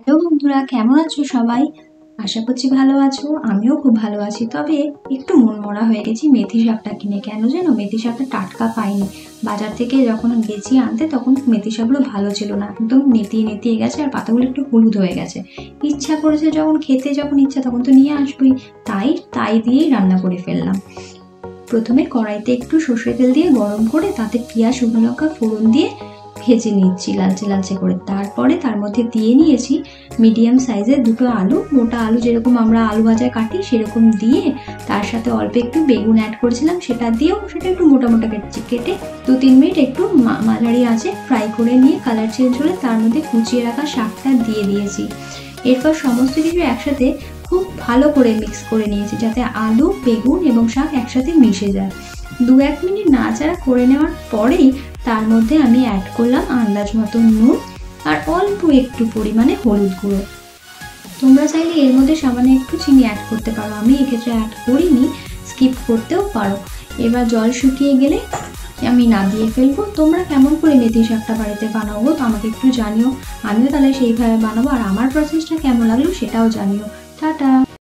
Hello বন্ধুরা, কেমন আছো সবাই? আশা করছি ভালো আছো। আমিও খুব ভালো আছি, তবে একটু মনমরা হয়ে গেছি মেথি শাকটা কিনে। কেন যেনো মেথি শাকটা টাটকা পাইনি। বাজার থেকে যখন গেছি আনতে তখন মেথি শাকগুলো ভালো ছিল না, একদম নেতিয়ে নেতিয়ে গেছে আর পাতাগুলো একটু হলুদ হয়ে গেছে। ইচ্ছা করেছে যখন খেতে, যখন ইচ্ছা তখন তো নিয়ে আসবোই, তাই দিয়েই রান্না করে ফেললাম। প্রথমে কড়াইতে একটু সর্ষের তেল দিয়ে গরম করে তাতে পেঁয়াজ শুকনো লঙ্কা ফোড়ন দিয়ে ভেজে নিচ্ছি লালচে লালচে করে। তারপরে তার মধ্যে দিয়ে নিয়েছি মিডিয়াম সাইজের দুটো আলু, মোটা আলু যেরকম আমরা আলু ভাজায় কাটি সেরকম দিয়ে, তার সাথে অল্প একটু বেগুন অ্যাড করেছিলাম, সেটা দিয়েও সেটা একটু মোটা মোটা কেটে 2-3 মিনিট একটু মাঝারি আঁচে ফ্রাই করে নিয়ে কালার চেঞ্জ হলে তার মধ্যে কুচিয়ে রাখা শাকটা দিয়ে দিয়েছি। এরপর সমস্ত কিছু একসাথে খুব ভালো করে মিক্স করে নিয়েছি যাতে আলু, বেগুন এবং শাক একসাথে মিশে যায়। 2-1 মিনিট নাড়াচাড়া করে নেওয়ার পরেই তার মধ্যে আমি অ্যাড করলাম আন্দাজ মতো নুন আর অল্প একটু পরিমাণে হলুদ গুঁড়ো। তোমরা চাইলে এর মধ্যে সামান্য একটু চিনি অ্যাড করতে পারো, আমি এক্ষেত্রে অ্যাড করিনি, স্কিপ করতেও পারো। এবার জল শুকিয়ে গেলে আমি নামিয়ে ফেলবো। তোমরা কেমন করে মেথি শাকটা বাড়িতে বানাবো তো আমাকে একটু জানিও, আমিও তাহলে সেইভাবে বানাবো, আর আমার প্রসেসটা কেমন লাগলো সেটাও জানিও। টাটা।